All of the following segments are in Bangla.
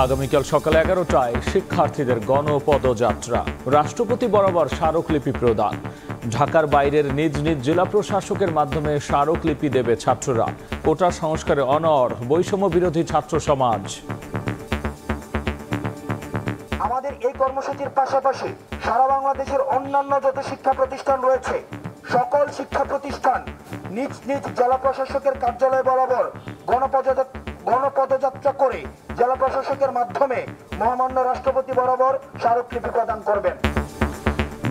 আগামীকাল সকাল 11টায় শিক্ষার্থীদের গণপদযাত্রা, রাষ্ট্রপতি বরাবর স্মারকলিপি প্রদান। ঢাকার বাইরের নিজ নিজ জেলা প্রশাসকের মাধ্যমে স্মারকলিপি দেবে ছাত্ররা। কোটা সংস্কারে অনড় বৈষম্য বিরোধী ছাত্র সমাজ। আমাদের এই কর্মসূচির পাশাপাশি সারা বাংলাদেশের অন্যান্য যত শিক্ষা প্রতিষ্ঠান রয়েছে, সকল শিক্ষা প্রতিষ্ঠান নিজ নিজ জেলা প্রশাসকের কার্যালয় বরাবর গণপদযাত্রা করে জেলা প্রশাসকের মাধ্যমে মহামান্য রাষ্ট্রপতি বরাবর স্মারকলিপি প্রদান করবেন।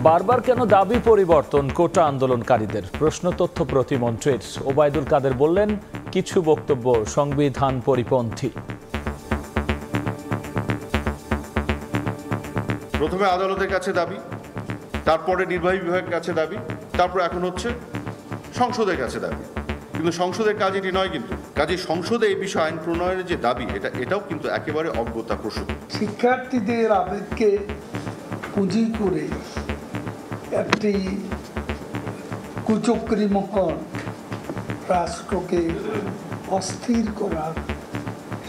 বারবার কেন দাবি পরিবর্তন কোটা আন্দোলনকারীদের? প্রশ্ন তথ্য প্রতিমন্ত্রীর। ওবায়দুল কাদের বললেন, কিছু বক্তব্য সংবিধান পরিপন্থী। প্রথমে আদালতের কাছে দাবি, তারপরে নির্বাহী বিভাগের কাছে দাবি, তারপর এখন হচ্ছে সংসদের কাছে দাবি। কিন্তু সংসদের কাজ এটি নয়। কিন্তু কাজে সংসদে এই বিষয়ে আইন প্রণয়নের যে দাবি, এটাও কিন্তু একেবারে অজ্ঞতা প্রসূত। শিক্ষার্থীদের আবেগকে পুঁজি করে একটি কুচক্রীমুখর রাষ্ট্রকে অস্থির করার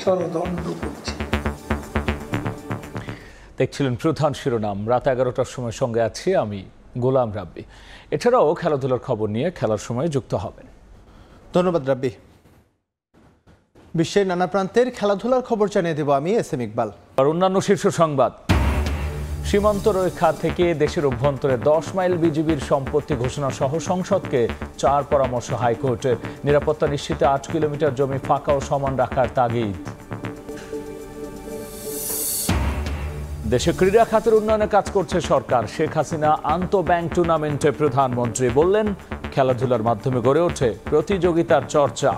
ষড়যন্ত্র করছে। দেখছিলেন প্রধান শিরোনাম। রাত 11টার সময় সঙ্গে আছি আমি গোলাম রাব্বি। এছাড়াও খেলাধুলার খবর নিয়ে খেলার সময় যুক্ত হবেন। ধন্যবাদ রাব্বি। বিশ্বের নানা প্রান্তের খেলাধুলার খবর জানিয়ে দেব আমি এসএম ইকবাল। আর অন্যান্য শীর্ষ সংবাদ। সীমান্ত রেখা থেকে দেশের অভ্যন্তরে 10 মাইল বিজিবির সম্পত্তি ঘোষণা সহ সংসদকে 4 পরামর্শ হাইকোর্টের। নিরাপত্তা নিশ্চিতে 8 কিলোমিটার জমি ফাঁকা ও সমান রাখার তাগিদ। দেশে ক্রীড়া খাতের উন্নয়নে কাজ করছে সরকার। শেখ হাসিনা আন্তঃব্যাংক টুর্নামেন্টে প্রধানমন্ত্রী বললেন, খেলাধুলার মাধ্যমে গড়ে ওঠে প্রতিযোগিতার চর্চা।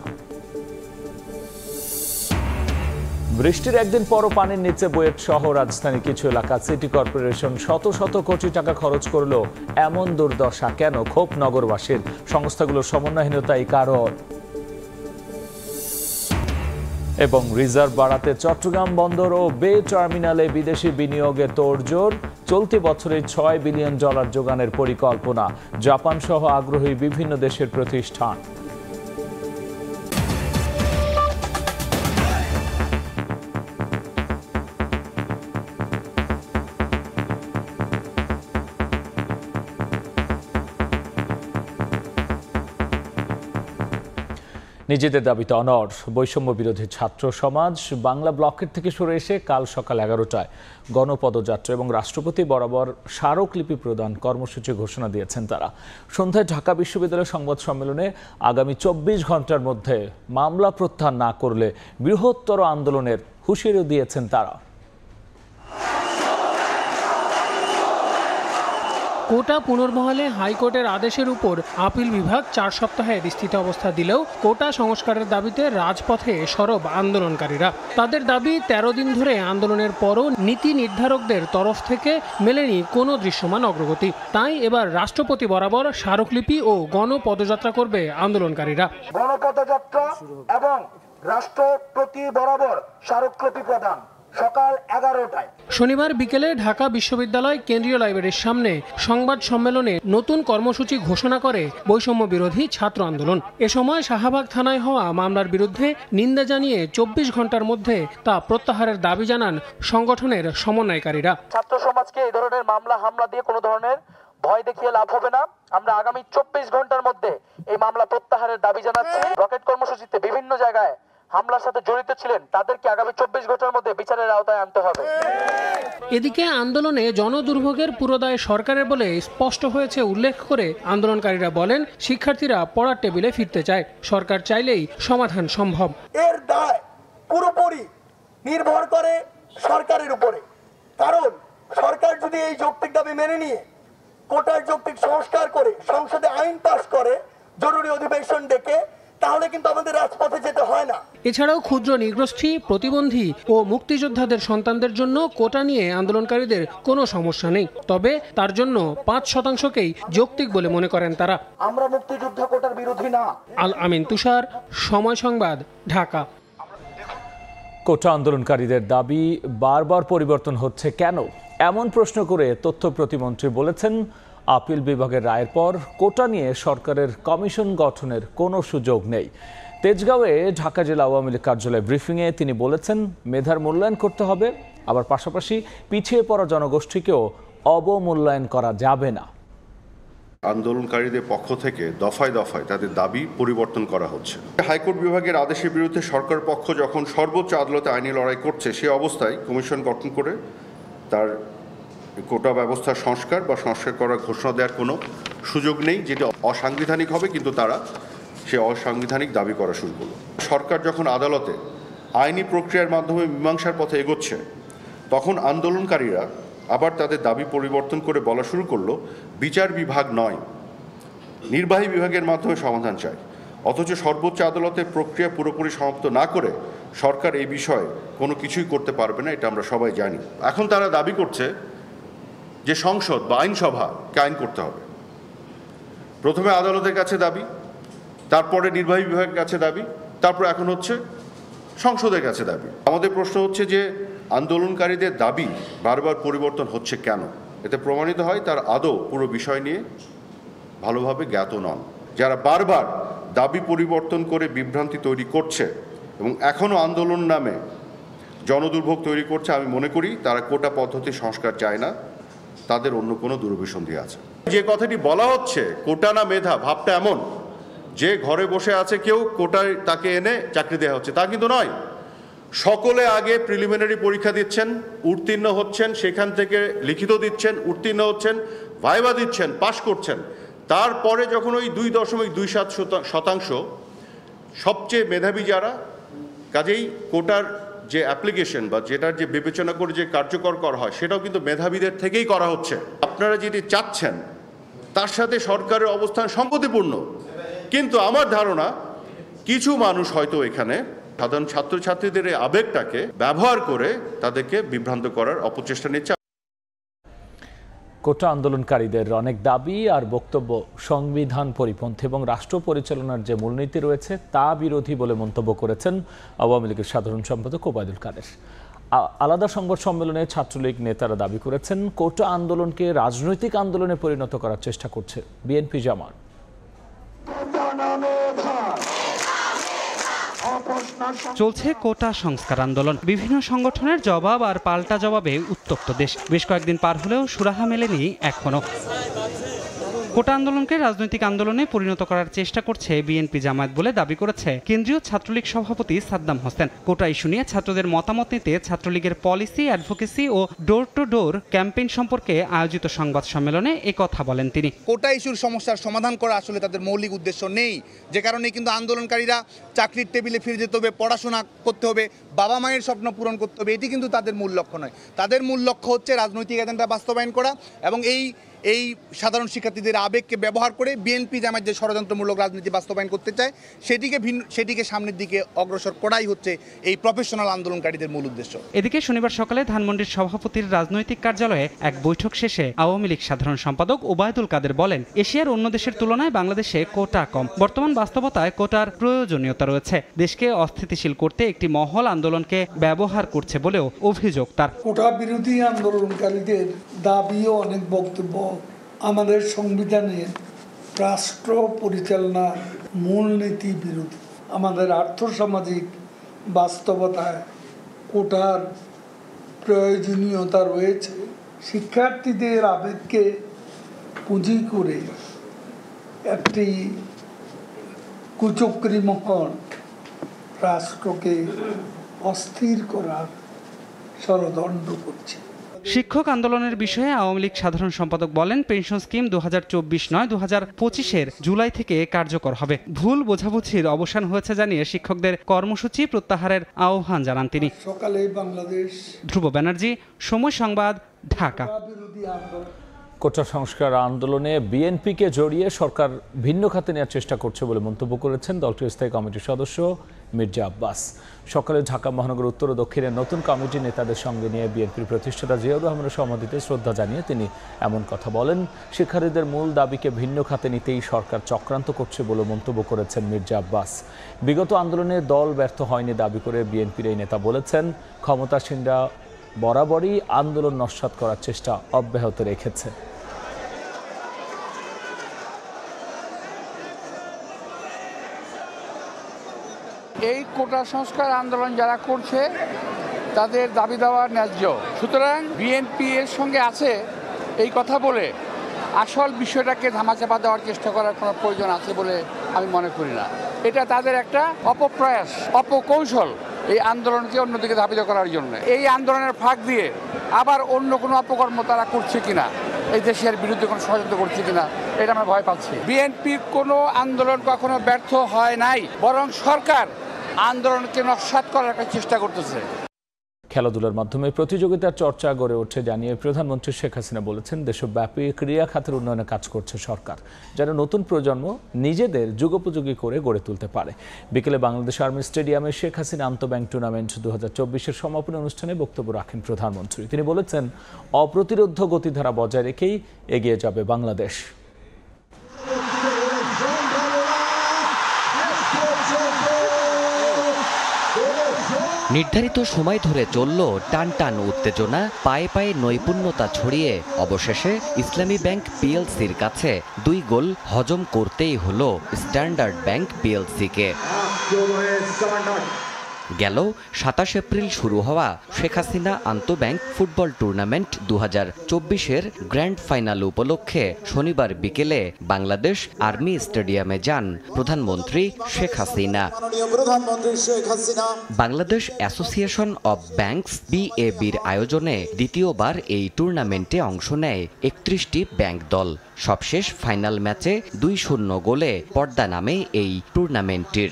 বৃষ্টির একদিন পরও পানির নিচে বুয়েট সহ রাজধানীর কিছু এলাকা। সিটি কর্পোরেশন শত শত কোটি টাকা খরচ করলো, এমন দুর্দশা কেন? ক্ষোভ নগরবাসীর। সংস্থাগুলোর সমন্বয়হীনতাই কারণ। এবং রিজার্ভ বাড়াতে চট্টগ্রাম বন্দর ও বে টার্মিনালে বিদেশি বিনিয়োগে তোড়জোড়। চলতি বছরে $6 বিলিয়ন যোগানের পরিকল্পনা। জাপান সহ আগ্রহী বিভিন্ন দেশের প্রতিষ্ঠান। নিজেদের দাবিতে অনড় বৈষম্য বিরোধী ছাত্র সমাজ। বাংলা ব্লকের থেকে সরে এসে কাল সকাল 11টায় গণপদযাত্রা এবং রাষ্ট্রপতি বরাবর স্মারকলিপি প্রদান কর্মসূচি ঘোষণা দিয়েছেন তারা। সন্ধ্যায় ঢাকা বিশ্ববিদ্যালয়ের সংবাদ সম্মেলনে আগামী 24 ঘন্টার মধ্যে মামলা প্রত্যাহার না করলে বৃহত্তর আন্দোলনের হুঁশিয়ারি দিয়েছেন তারা। কোটা পুনর্বহালে হাইকোর্টের আদেশের উপর আপিল বিভাগ 4 সপ্তাহে স্থিত অবস্থা দিলেও কোটা সংস্কারের দাবিতে রাজপথে সরব আন্দোলনকারীরা। তাদের দাবি, 13 দিন ধরে আন্দোলনের পরও নীতি নির্ধারকদের তরফ থেকে মেলেনি কোনো দৃশ্যমান অগ্রগতি। তাই এবার রাষ্ট্রপতি বরাবর স্মারকলিপি ও গণপদযাত্রা করবে আন্দোলনকারীরা। গণপদযাত্রা এবং রাষ্ট্রপতি বরাবর স্মারকলিপি প্রদান সকাল 11টায়। শনিবার বিকেলে ঢাকা বিশ্ববিদ্যালয় কেন্দ্রীয় লাইব্রেরির সামনে সংবাদ সম্মেলনে নতুন কর্মসূচি ঘোষণা করে বৈষম্য বিরোধী ছাত্র আন্দোলন। এ সময় শাহবাগ থানায় হওয়া মামলার বিরুদ্ধে নিন্দা জানিয়ে 24 ঘন্টার মধ্যে তা প্রত্যাহারের দাবি জানান সংগঠনের সমন্বয়কারীরা। ছাত্র সমাজকে এই ধরনের মামলা হামলা দিয়ে কোনো ধরনের ভয় দেখিয়ে লাভ হবে না। আমরা আগামী 24 ঘন্টার মধ্যে এই মামলা প্রত্যাহারের দাবি জানাচ্ছি। রকেট কর্মসূচিতে বিভিন্ন জায়গায় হামলার সাথে জড়িত ছিলেন, তাদেরকে আগামী 24 ঘন্টার মধ্যে বিচারের আওতায় আনতে হবে। এদিকে আন্দোলনে জনদুর্ভোগের পুরো দায় সরকারের বলে স্পষ্ট হয়েছে উল্লেখ করে আন্দোলনকারীরা বলেন, শিক্ষার্থীরা পড়ার টেবিলে ফিরতে চায়, সরকার চাইলেই সমাধান সম্ভব। এর দায় পুরোপুরি নির্ভর করে সরকারের উপরে। কারণ সরকার যদি এই যৌক্তিক দাবি মেনে নিয়ে কোটার যৌক্তিক সংস্কার করে সংসদে আইন পাস করে জরুরি অধিবেশন ডেকে, তাহলে কিন্তু আমাদের রাজপথে যেতে হয় না। এছাড়াও ক্ষুদ্র নৃগোষ্ঠী, প্রতিবন্ধী ও মুক্তিযোদ্ধাদের সন্তানদের জন্য কোটা নিয়ে আন্দোলনকারীদের কোনো সমস্যা নেই। তবে তার জন্য 5%কেই যৌক্তিক বলে মনে করেন তারা। আমরা মুক্তিযোদ্ধা কোটার বিরোধী না। আল আমিন তুষার, সময় সংবাদ, ঢাকা। কোটা আন্দোলনকারীদের দাবি বারবার পরিবর্তন হচ্ছে কেন, এমন প্রশ্ন করে তথ্য প্রতিমন্ত্রী বলেছেন, আপিল বিভাগের রায়ের পর কোটা নিয়ে সরকারের কমিশন গঠনের কোনো সুযোগ নেই। তেজগাঁওয়ে ঢাকা জেলা আওয়ামী লীগ কার্যালয়ে ব্রিফিংয়ে তিনি বলেছেন, মেধার মূল্যায়ন করতে হবে, আবার পাশাপাশি পিছিয়ে পড়া জনগোষ্ঠীকেও অবমূল্যায়ন করা যাবে না। আন্দোলনকারীদের পক্ষ থেকে দফায় দফায় তাদের দাবি পরিবর্তন করা হচ্ছে। হাইকোর্ট বিভাগের আদেশের বিরুদ্ধে সরকার পক্ষ যখন সর্বোচ্চ আদালতে আইনি লড়াই করছে, সে অবস্থায় কমিশন গঠন করে তার কোটা ব্যবস্থার সংস্কার বা সংস্কার করার ঘোষণা দেওয়ার কোনো সুযোগ নেই, যেটা অসাংবিধানিক হবে, কিন্তু তারা সে অসাংবিধানিক দাবি করা শুরু করলো। সরকার যখন আদালতে আইনি প্রক্রিয়ার মাধ্যমে মীমাংসার পথে এগোচ্ছে, তখন আন্দোলনকারীরা আবার তাদের দাবি পরিবর্তন করে বলা শুরু করলো, বিচার বিভাগ নয়, নির্বাহী বিভাগের মাধ্যমে সমাধান চাই। অথচ সর্বোচ্চ আদালতের প্রক্রিয়া পুরোপুরি সমাপ্ত না করে সরকার এই বিষয়ে কোনো কিছুই করতে পারবে না, এটা আমরা সবাই জানি। এখন তারা দাবি করছে যে সংসদ বা আইনসভাকে আইন করতে হবে। প্রথমে আদালতের কাছে দাবি, তারপরে নির্বাহী বিভাগের কাছে দাবি, তারপর এখন হচ্ছে সংসদের কাছে দাবি। আমাদের প্রশ্ন হচ্ছে যে আন্দোলনকারীদের দাবি বারবার পরিবর্তন হচ্ছে কেন? এতে প্রমাণিত হয় তার আদৌ পুরো বিষয় নিয়ে ভালোভাবে জ্ঞাত নন। যারা বারবার দাবি পরিবর্তন করে বিভ্রান্তি তৈরি করছে এবং এখনও আন্দোলন নামে জনদুর্ভোগ তৈরি করছে, আমি মনে করি তারা কোটা পদ্ধতি সংস্কার চায় না, তাদের অন্য কোনো দুরভিসন্ধি আছে। যে কথাটি বলা হচ্ছে কোটা না মেধা, ভাবটা এমন যে ঘরে বসে আছে কেউ, কোটায় তাকে এনে চাকরি দেওয়া হচ্ছে, তা কিন্তু নয়। সকলে আগে প্রিলিমিনারি পরীক্ষা দিচ্ছেন, উত্তীর্ণ হচ্ছেন, সেখান থেকে লিখিত দিচ্ছেন, উত্তীর্ণ হচ্ছেন, ভাইবা দিচ্ছেন, পাশ করছেন। তারপরে যখন ওই 2.27% সবচেয়ে মেধাবী যারা, কাজেই কোটার যে অ্যাপ্লিকেশন বা যেটার যে বিবেচনা করে যে কার্যকর করা হয়, সেটাও কিন্তু মেধাবীদের থেকেই করা হচ্ছে। আপনারা যেটি চাচ্ছেন তার সাথে সরকারের অবস্থান সঙ্গতিপূর্ণ, কিন্তু আমার ধারণা কিছু মানুষ হয়তো এখানে সাধারণ ছাত্রছাত্রীদের এই আবেগটাকে ব্যবহার করে তাদেরকে বিভ্রান্ত করার অপচেষ্টা নিচ্ছে। কোটা আন্দোলনকারীদের অনেক দাবি আর বক্তব্য সংবিধান পরিপন্থী এবং রাষ্ট্র পরিচালনার যে মূলনীতি রয়েছে তা বিরোধী বলে মন্তব্য করেছেন আওয়ামী লীগের সাধারণ সম্পাদক ওবায়দুল কাদের। আলাদা সংবাদ সম্মেলনে ছাত্রলীগ নেতারা দাবি করেছেন, কোটা আন্দোলনকে রাজনৈতিক আন্দোলনে পরিণত করার চেষ্টা করছে বিএনপি জামাত। চলছে কোটা সংস্কার আন্দোলন, বিভিন্ন সংগঠনের জবাব আর পাল্টা জবাবে উত্তপ্ত দেশ। বেশ কয়েকদিন পার হলেও সুরাহা মেলেনি এখনো। কোটা আন্দোলনকে রাজনৈতিক আন্দোলনে পরিণত করার চেষ্টা করছে বিএনপি জামায়াত বলে দাবি করেছে কেন্দ্রীয় ছাত্রলীগ সভাপতি সাদ্দাম হোসেন। কোটা ইস্যু নিয়ে ছাত্রদের মতামত নিতে ছাত্রলীগের পলিসি, অ্যাডভোকেসি ও ডোর টু ডোর ক্যাম্পেইন সম্পর্কে আয়োজিত সংবাদ সম্মেলনে এ কথা বলেন তিনি। কোটা ইস্যুর সমস্যার সমাধান করা আসলে তাদের মৌলিক উদ্দেশ্য নেই, যে কারণে কিন্তু আন্দোলনকারীরা চাকরির টেবিলে ফিরে যেতে হবে, পড়াশোনা করতে হবে, বাবা মায়ের স্বপ্ন পূরণ করতে হবে, এটি কিন্তু তাদের মূল লক্ষ্য নয়। তাদের মূল লক্ষ্য হচ্ছে রাজনৈতিক এজেন্ডা বাস্তবায়ন করা এবং এই সাধারণ শিক্ষার্থীদের আবেগকে ব্যবহার করে বিএনপি জামায়াত যে ষড়যন্ত্রমূলক রাজনীতি বাস্তবায়ন করতে চায় সেটিকে সামনের দিকে অগ্রসর করাই হচ্ছে এই প্রফেশনাল আন্দোলনকারীদের মূল উদ্দেশ্য। এদিকে শনিবার সকালে ধানমন্ডির সভাপতির রাজনৈতিক কার্যালয়ে এক বৈঠক শেষে আওয়ামী লীগ সাধারণ সম্পাদক ওবায়দুল কাদের বলেন, এশিয়ার অন্য দেশের তুলনায় বাংলাদেশে কোটা কম। বর্তমান বাস্তবতায় কোটার প্রয়োজনীয়তা রয়েছে। দেশকে অস্থিতিশীল করতে একটি মহল আন্দোলনকে ব্যবহার করছে বলেও অভিযোগ তার। কোটা বিরোধী আন্দোলনকারীদের দাবি ও অনেক বক্তব্য আমাদের সংবিধানের রাষ্ট্র পরিচালনার মূলনীতি বিরোধী। আমাদের আর্থসামাজিক বাস্তবতায় কোটার প্রয়োজনীয়তা রয়েছে। শিক্ষার্থীদের আবেগকে পুঁজি করে একটি কুচক্রী মহল রাষ্ট্রকে অস্থির করার ষড়যন্ত্র করছে। শিক্ষক আন্দোলনের বিষয়ে আওয়ামী লীগ সাধারণ সম্পাদক বলেন, পেনশন স্কিম 2024 নয় 2025-এর জুলাই থেকে কার্যকর হবে। ভুল বোঝাবুঝির অবসান হয়েছে জানিয়ে শিক্ষকদের কর্মসূচি প্রত্যাহারের আহ্বান জানান তিনি। সকালে বাংলাদেশ। ধ্রুব ব্যানার্জি, সময় সংবাদ, ঢাকা। কোটা সংস্কার আন্দোলনে বিএনপিকে জড়িয়ে সরকার ভিন্ন খাতে নেওয়ার চেষ্টা করছে বলে মন্তব্য করেছেন দলটির স্থায়ী কমিটির সদস্য মির্জা আব্বাস। সকালে ঢাকা মহানগর উত্তর ও দক্ষিণের নতুন কমিটি নেতাদের সঙ্গে নিয়ে বিএনপির প্রতিষ্ঠাতা জিয়াউর রহমানের সমাধিতে শ্রদ্ধা জানিয়ে তিনি এমন কথা বলেন। শিক্ষার্থীদের মূল দাবিকে ভিন্ন খাতে নিতেই সরকার চক্রান্ত করছে বলে মন্তব্য করেছেন মির্জা আব্বাস। বিগত আন্দোলনে দল ব্যর্থ হয়নি দাবি করে বিএনপির এই নেতা বলেছেন, ক্ষমতাসীনরা বরাবরই আন্দোলন নস্যাৎ করার চেষ্টা অব্যাহত রেখেছে। কোটা সংস্কার আন্দোলন যারা করছে তাদের দাবি দেওয়া ন্যায্য। সুতরাং বিএনপি এর সঙ্গে আছে এই কথা বলে আসল বিষয়টাকে ধামাচাপা দেওয়ার চেষ্টা করার কোনো প্রয়োজন আছে বলে আমি মনে করি না। এটা তাদের একটা অপপ্রয়াস, অপকৌশল এই আন্দোলনকে অন্যদিকে ধাবিত করার জন্য। এই আন্দোলনের ফাঁক দিয়ে আবার অন্য কোনো অপকর্ম তারা করছে কিনা, এই দেশের বিরুদ্ধে কোনো ষড়যন্ত্র করছে কিনা, এটা আমরা ভয় পাচ্ছি। বিএনপির কোনো আন্দোলন কখনো ব্যর্থ হয় নাই, বরং সরকার আন্দোলনকে নস্যাৎ করার একটা চেষ্টা করতেছে। খেলাধুলার মাধ্যমে প্রতিযোগিতার চর্চা গড়ে ওঠে জানিয়ে প্রধানমন্ত্রী শেখ হাসিনা বলেছেন, দেশব্যাপী ক্রীড়া খাতের উন্নয়নে কাজ করছে সরকার, যেন নতুন প্রজন্ম নিজেদের যুগোপযোগী করে গড়ে তুলতে পারে। বিকেলে বাংলাদেশ আর্মি স্টেডিয়ামে শেখ হাসিনা আন্তঃব্যাংক টুর্নামেন্ট 2024-এর সমাপনী অনুষ্ঠানে বক্তব্য রাখেন প্রধানমন্ত্রী। তিনি বলেছেন, অপ্রতিরোধ্য গতিধারা বজায় রেখেই এগিয়ে যাবে বাংলাদেশ। নির্ধারিত সময় ধরে চলল টান টান উত্তেজনা, পায়ে পায়ে নৈপুণ্যতা ছড়িয়ে অবশেষে ইসলামী ব্যাংক পিএলসির কাছে 2 গোল হজম করতেই হলো স্ট্যান্ডার্ড ব্যাংক পিএলসিকে। গেল 27 এপ্রিল শুরু হওয়া শেখ হাসিনা আন্তঃব্যাংক ফুটবল টুর্নামেন্ট 2024-এর গ্র্যান্ড ফাইনাল উপলক্ষে শনিবার বিকেলে বাংলাদেশ আর্মি স্টেডিয়ামে যান প্রধানমন্ত্রী Sheikh Hasina. Bangladesh association of banks BABর আয়োজনে দ্বিতীয়বার এই টুর্নামেন্টে অংশ নেয় 31টি ব্যাংক দল। সবশেষ ফাইনাল ম্যাচে 2-0 গোলে পর্দা নামে এই টুর্নামেন্টটির।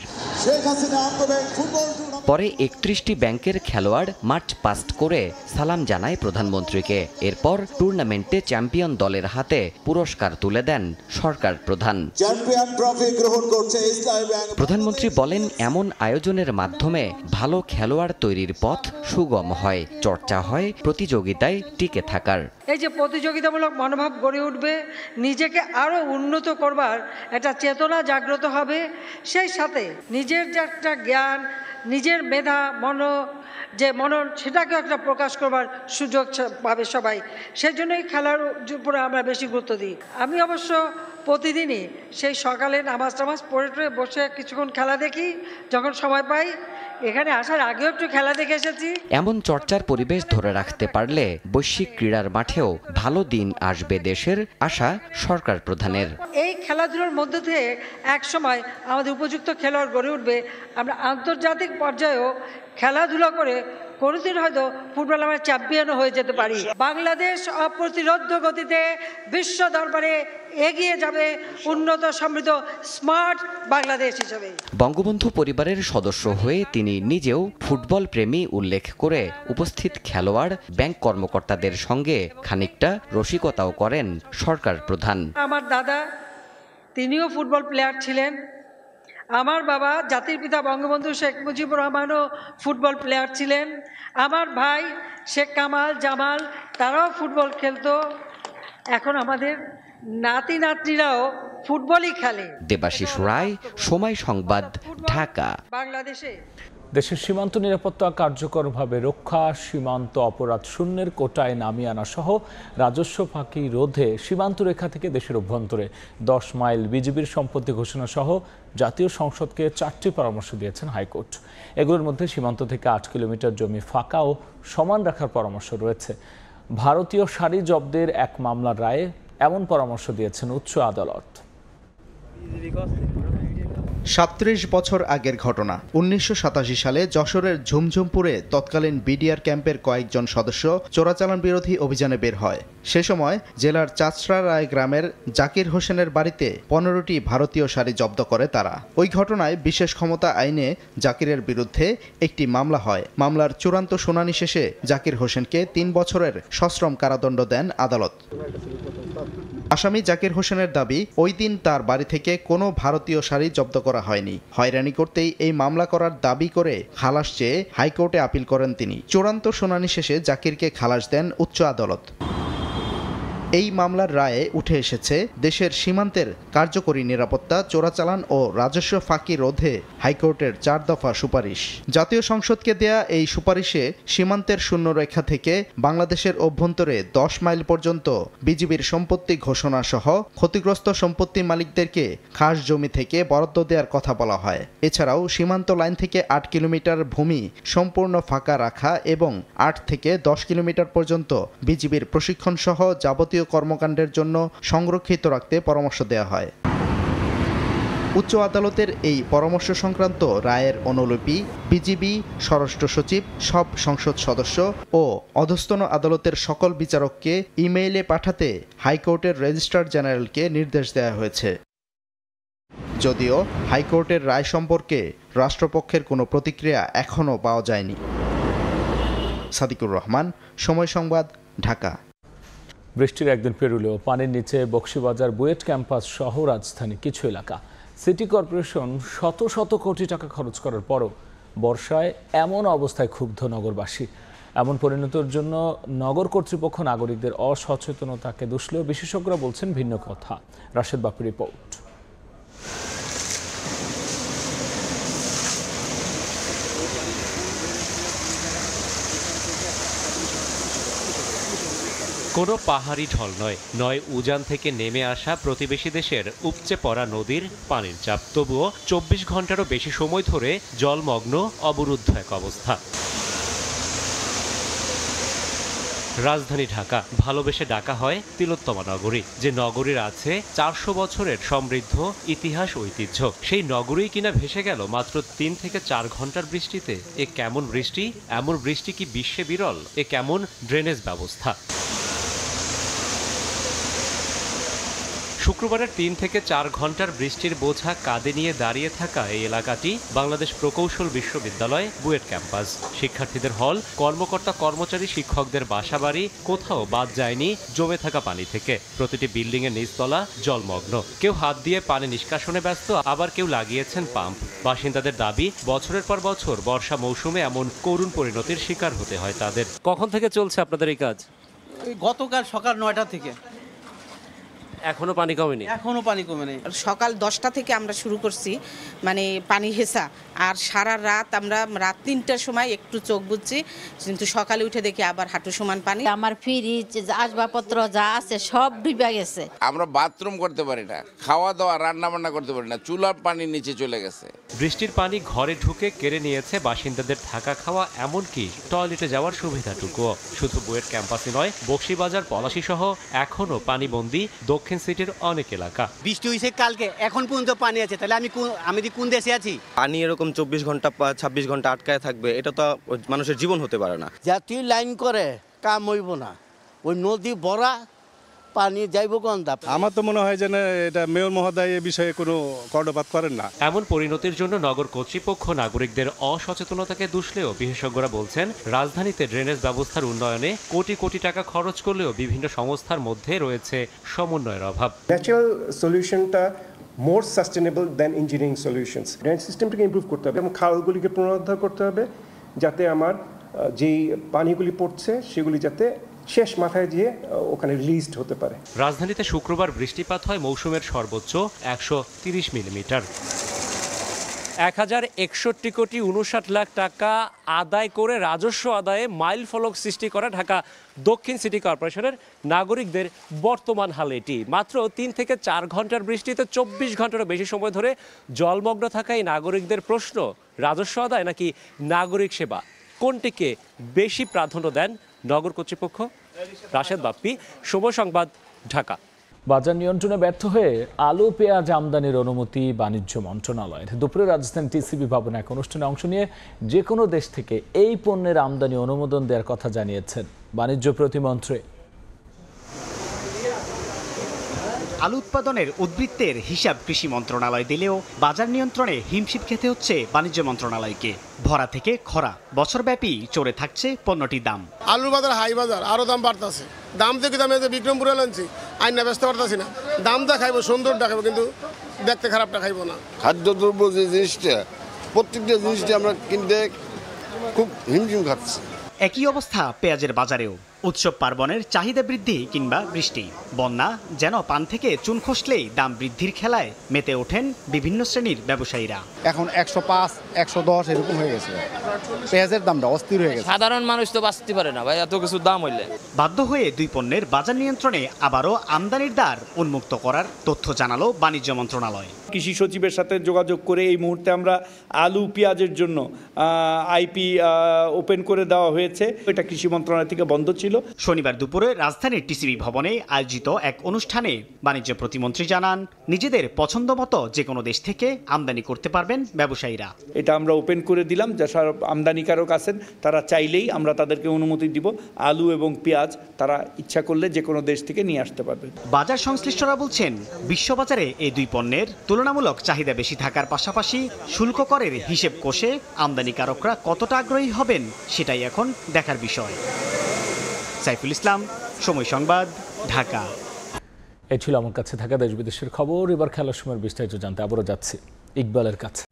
পরে 31টি ব্যাংকের খেলোয়াড় মার্চ পাস্ট করে সালাম জানায় প্রধানমন্ত্রীকে। এরপর টুর্নামেন্টে চ্যাম্পিয়ন দলের হাতে পুরস্কার তুলে দেন সরকার প্রধান। প্রধানমন্ত্রী বলেন, এমন আয়োজনের মাধ্যমে ভালো খেলোয়াড় তৈরির পথ সুগম হয়, চর্চা হয় প্রতিযোগিতায় টিকে থাকার। এই যে প্রতিযোগিতামূলক মনোভাব গড়ে উঠবে, নিজেকে আরও উন্নত করবার একটা চেতনা জাগ্রত হবে, সেই সাথে নিজের যে একটা জ্ঞান, নিজের মেধা, মনন সেটাকেও একটা প্রকাশ করবার সুযোগ পাবে সবাই। সেই জন্যই খেলার উপরে আমরা বেশি গুরুত্ব দিই। আমি অবশ্য প্রতিদিনই সেই সকালে নামাজ পড়ে বসে কিছুক্ষণ খেলা দেখি যখন সময় পাই। এখানে আসার আগেও একটু খেলা দেখে এসেছি। এমন চর্চার পরিবেশ ধরে রাখতে পারলে বৈশ্বিক ক্রীড়ার মাঠেও ভালো দিন আসবে দেশের, আশা সরকার প্রধানের। এই খেলাধুলার মধ্যে থেকে এক সময় আমাদের উপযুক্ত খেলোয়াড় গড়ে উঠবে। আমরা আন্তর্জাতিক পর্যায়েও খেলাধুলা করে কোনোদিন হয়তো ফুটবল আমরা চ্যাম্পিয়নও হয়ে যেতে পারি। বাংলাদেশ অপ্রতিরোধ্য গতিতে বিশ্ব দরবারে এগিয়ে যাবে উন্নত, সমৃদ্ধ, স্মার্ট বাংলাদেশ হিসেবে। বঙ্গবন্ধু পরিবারের সদস্য হয়ে তিনি নিজেও ফুটবল প্রেমী উল্লেখ করে উপস্থিত খেলোয়াড়, ব্যাংক কর্মকর্তাদের সঙ্গে খানিকটা রসিকতাও করেন সরকার প্রধান। আমার দাদা তিনিও ফুটবল প্লেয়ার ছিলেন। আমার বাবা জাতির পিতা বঙ্গবন্ধু শেখ মুজিবুর রহমানও ফুটবল প্লেয়ার ছিলেন। আমার ভাই শেখ কামাল, জামাল তারাও ফুটবল খেলতো। এখন আমাদের নাতি নাতনিরাও ফুটবলই খেলে। দেবাশিস রায়, সময় সংবাদ, ঢাকা। বাংলাদেশে দেশের সীমান্ত নিরাপত্তা কার্যকরভাবে রক্ষা, সীমান্ত অপরাধ শূন্যের কোটায় নামিয়ে আনা সহ রাজস্ব ফাঁকি রোধে সীমান্ত রেখা থেকে দেশের অভ্যন্তরে 10 মাইল বিজিবির সম্পত্তি ঘোষণা সহ জাতীয় সংসদকে 4টি পরামর্শ দিয়েছেন হাইকোর্ট। এগুলোর মধ্যে সীমান্ত থেকে 8 কিলোমিটার জমি ফাঁকা ও সমান রাখার পরামর্শ রয়েছে। ভারতীয় শাড়ি জব্দের এক মামলার রায়ে এমন পরামর্শ দিয়েছেন উচ্চ আদালত। 37 বছর আগের ঘটনা। 1987 সালে যশোরের ঝুমঝুমপুরে তৎকালীন বিডিআর ক্যাম্পের কয়েকজন সদস্য চোরাচালান বিরোধী অভিযানে বের হয়। সে সময় জেলার চাচড়ারায় গ্রামের জাকির হোসেনের বাড়িতে 15টি ভারতীয় শাড়ি জব্দ করে তারা। ওই ঘটনায় বিশেষ ক্ষমতা আইনে জাকিরের বিরুদ্ধে একটি মামলা হয়। মামলার চূড়ান্ত শুনানি শেষে জাকির হোসেনকে 3 বছরের সশ্রম কারাদণ্ড দেন আদালত। আসামি জাকির হোসেনের দাবি, ওই দিন তার বাড়ি থেকে কোনো ভারতীয় শাড়ি জব্দ করা হয়নি। হয়রানি করতেই এই মামলা করার দাবি করে খালাস চেয়ে হাইকোর্টে আপিল করেন তিনি। চূড়ান্ত শুনানি শেষে জাকিরকে খালাস দেন উচ্চ আদালত। এই মামলার রায়ে উঠে এসেছে দেশের সীমান্তের কার্যকরী নিরাপত্তা, চোরাচালান ও রাজস্ব ফাঁকি রোধে হাইকোর্টের 4 দফা সুপারিশ। জাতীয় সংসদকে দেয়া এই সুপারিশে সীমান্তের শূন্যরেখা থেকে বাংলাদেশের অভ্যন্তরে 10 মাইল পর্যন্ত বিজিবির সম্পত্তি ঘোষণা সহ ক্ষতিগ্রস্ত সম্পত্তি মালিকদেরকে খাস জমি থেকে বরাদ্দ দেওয়ার কথা বলা হয়। এছাড়াও সীমান্ত লাইন থেকে 8 কিলোমিটার ভূমি সম্পূর্ণ ফাঁকা রাখা এবং 8 থেকে 10 কিলোমিটার পর্যন্ত বিজিবির প্রশিক্ষণ সহ যাবতীয় কর্মকাণ্ডের জন্য সংরক্ষিত রাখতে পরামর্শ দেওয়া হয়। উচ্চ আদালতের এই পরামর্শ সংক্রান্ত রায়ের অনুলিপি বিজিবি, স্বরাষ্ট্র সচিব, সব সংসদ সদস্য ও অধস্তন আদালতের সকল বিচারককে ইমেইলে পাঠাতে হাইকোর্টের রেজিস্ট্রার জেনারেলকে নির্দেশ দেওয়া হয়েছে। যদিও হাইকোর্টের রায় সম্পর্কে রাষ্ট্রপক্ষের কোনো প্রতিক্রিয়া এখনও পাওয়া যায়নি। সাদিকুর রহমান, সময় সংবাদ, ঢাকা। বৃষ্টির একদিন পেরুলেও পানির নিচে বকশীবাজার বুয়েট ক্যাম্পাস সহ রাজধানী কিছু এলাকা। সিটি কর্পোরেশন শত শত কোটি টাকা খরচ করার পরও বর্ষায় এমন অবস্থায় ক্ষুব্ধ নগরবাসী। এমন পরিণতির জন্য নগর কর্তৃপক্ষ নাগরিকদের অসচেতনতাকে দুষলেও বিশেষজ্ঞরা বলছেন ভিন্ন কথা। রাশেদ বাপ্পির রিপোর্ট। কোনো পাহাড়ি ঢল নয় উজান থেকে নেমে আসা প্রতিবেশী দেশের উপচে পড়া নদীর পানির চাপ। তবুও 24 ঘন্টারও বেশি সময় ধরে জলমগ্ন অবরুদ্ধ এক অবস্থা। রাজধানী ঢাকা ভালোবেসে ডাকা হয় তিলোত্তমা নগরী, যে নগরীর আছে 400 বছরের সমৃদ্ধ ইতিহাস ঐতিহ্য। সেই নগরী কিনা ভেসে গেল মাত্র 3 থেকে 4 ঘন্টার বৃষ্টিতে। এ কেমন বৃষ্টি? এমন বৃষ্টি কি বিশ্বে বিরল? এ কেমন ড্রেনেজ ব্যবস্থা? শুক্রবারের 3 থেকে 4 ঘন্টার বৃষ্টির বোঝা কাঁধে নিয়ে দাঁড়িয়ে থাকা এই এলাকাটি বাংলাদেশ প্রকৌশল বিশ্ববিদ্যালয় বুয়েট ক্যাম্পাস। শিক্ষার্থীদের হল, কর্মকর্তা কর্মচারী, শিক্ষকদের বাসাবাড়ি কোথাও বাদ যায়নি জমে থাকা পানি থেকে। প্রতিটি বিল্ডিং এর নিচতলা জলমগ্ন। কেউ হাত দিয়ে পানি নিষ্কাশনে ব্যস্ত, আবার কেউ লাগিয়েছেন পাম্প। বাসিন্দাদের দাবি, বছরের পর বছর বর্ষা মৌসুমে এমন করুণ পরিণতির শিকার হতে হয় তাদের। কখন থেকে চলছে আপনাদের এই কাজ? গতকাল সকাল 9টা থেকে। এখনো পানি কমেনি? এখনো পানি কমেনি। সকাল 10টা থেকে আমরা শুরু করছি মানে পানি হেসা, আর সারা রাত আমরা রাত 3টার সময় একটু চোখ বুঝছি, কিন্তু সকালে উঠে দেখি আবার হাঁটু সমান পানি। আমার ফ্রিজ, আসবাবপত্র যা আছে সব ডুবে গেছে। আমরা বাথরুম করতে পারি না, খাওয়া দাওয়া, রান্না বান্না করতে পারি না, চুলার পানি নিচে চলে গেছে। বৃষ্টির পানি ঘরে ঢুকে কেড়ে নিয়েছে বাসিন্দাদের থাকা খাওয়া, এমনকি টয়লেটে যাওয়ার সুবিধাটুকুও। শুধু বুয়েট ক্যাম্পাসে নয়, বকশীবাজার, পলাশী সহ এখনো পানিবন্দী দক্ষিণ সিটির অনেক এলাকা। বৃষ্টি হয়েছে কালকে, এখন পর্যন্ত পানি আছে, তাহলে আমি কোন দেশে আছি? পানি এরকম 24 ঘন্টা 26 ঘন্টা আটকায় থাকবে, এটা তো মানুষের জীবন হতে পারে না। জাতীয় লাইন করে কাম হইব না, ওই নদী ভরা পানি যাইব কোন দাপ। আমার তো মনে হয় যে এটা মেয়র মহোদয় এ বিষয়ে কোনো কর্ণপাত করেন না। এমন পরিণতির জন্য নগর কর্তৃপক্ষ নাগরিকদের অসচেতনতাকে দুষলেও বিশেষজ্ঞরা বলছেন, রাজধানীতে ড্রেনেজ ব্যবস্থার উন্নয়নে কোটি কোটি টাকা খরচ করলেও বিভিন্ন সংস্থার মধ্যে রয়েছে সমন্বয়ের অভাব। ন্যাচারাল সলিউশনটা more sustainable than engineering solutions. Drainage সিস্টেমটাকে ইমপ্রুভ করতে হবে এবং খালগুলিকে পুনরুদ্ধার করতে হবে, যাতে আমার যেই পানিগুলি পড়ছে সেগুলি যাতে শেষ মাথায় গিয়ে ওখানে রিলিজড হতে পারে। রাজধানীতে শুক্রবার বৃষ্টিপাত হয় মৌসুমের সর্বোচ্চ 130 মিলিমিটার। 1061 কোটি 59 লাখ টাকা আদায় করে রাজস্ব আদায়ে মাইল ফলক সৃষ্টি করা ঢাকা দক্ষিণ সিটি কর্পোরেশনের নাগরিকদের বর্তমান হাল এটি। মাত্র 3 থেকে 4 ঘন্টার বৃষ্টিতে 24 ঘন্টারও বেশি সময় ধরে জলমগ্ন থাকা এই নাগরিকদের প্রশ্ন, রাজস্ব আদায় নাকি নাগরিক সেবা, কোনটিকে বেশি প্রাধান্য দেন নগর কর্তৃপক্ষ? রাশেদ বাপ্পি, সময় সংবাদ, ঢাকা। বাজার নিয়ন্ত্রণে ব্যর্থ হয়ে আলু পেঁয়াজ আমদানির অনুমতি বাণিজ্য মন্ত্রণালয়ের। দুপুরে রাজধানী টিসিবি ভবনে এক অনুষ্ঠানে অংশ নিয়ে যে কোনো দেশ থেকে এই পণ্যের আমদানি অনুমোদন দেওয়ার কথা জানিয়েছেন বাণিজ্য প্রতিমন্ত্রী। আলু উৎপাদনের উদ্বৃত্তের হিসাব কৃষি মন্ত্রণালয় দিলেও বাজার নিয়ন্ত্রণে হিমশিম খেতে হচ্ছে বাণিজ্য মন্ত্রণালয়কে। ভরা থেকে খরা, বছরব্যাপী চড়ে থাকছে পণ্যটির দাম। আলুর বাজার হাই বাজার, আরো দাম বাড়তেছে। দাম থেকে দামে বিক্রমপুরে আনছি, আইনা ব্যস্ত পারতেছি না। দামটা খাইবো, সুন্দরটা খাইবো, কিন্তু দেখতে খারাপটা খাইবো না। খাদ্যদ্রব্য যে জিনিসটা, প্রত্যেকটা জিনিসটা আমরা কিনতে খুব হিমশিম খাচ্ছি। একই অবস্থা পেঁয়াজের বাজারেও। উৎসব পার্বণের চাহিদা বৃদ্ধি কিংবা বৃষ্টি, বন্যা যেন পান থেকে চুন খসলেই দাম বৃদ্ধির খেলায় মেতে ওঠেন বিভিন্ন শ্রেণীর ব্যবসায়ীরা। এখন 105, 110 এরকম হয়ে গেছে। পেঁয়াজের দামটা অস্থির হয়ে গেছে। সাধারণ মানুষ তো বাঁচতে পারে না ভাই, এত কিছু দাম হইলে। বাধ্য হয়ে দুই পণ্যের বাজার নিয়ন্ত্রণে আবারও আমদানির দ্বার উন্মুক্ত করার তথ্য জানালো বাণিজ্য মন্ত্রণালয়। কৃষি সচিবের সাথে যোগাযোগ করে এই মুহূর্তে আমরা আলু পেঁয়াজের জন্য আইপি ওপেন করে দেওয়া হয়েছে। এটা কৃষি মন্ত্রণালয় থেকে বন্ধ ছিল। শনিবার দুপুরে রাজধানীর টিসিবি ভবনে আয়োজিত এক অনুষ্ঠানে বাণিজ্য প্রতিমন্ত্রী জানান, নিজেদের পছন্দ মতো যে কোনো দেশ থেকে আমদানি করতে পারবেন ব্যবসায়ীরা। এটা আমরা ওপেন করে দিলাম, যারা আমদানিকারক আছেন তারা চাইলেই আমরা তাদেরকে অনুমতি দিব। আলু এবং পেঁয়াজ তারা ইচ্ছা করলে যে কোনো দেশ থেকে নিয়ে আসতে পারবে। বাজার সংশ্লিষ্টরা বলছেন, বিশ্ববাজারে এই দুই পণ্যের তুলনামূলক চাহিদা বেশি থাকার পাশাপাশি শুল্ক করের হিসেব কষে আমদানিকারকরা কতটা আগ্রহী হবেন সেটাই এখন দেখার বিষয়। সাইফুল ইসলাম, সময় সংবাদ, ঢাকা। এই ছিল আমার কাছে থাকা দেশ বিদেশের খবর। এবার খেলার সময়ের বিস্তারিত জানতে আবারও যাচ্ছি ইকবালের কাছে।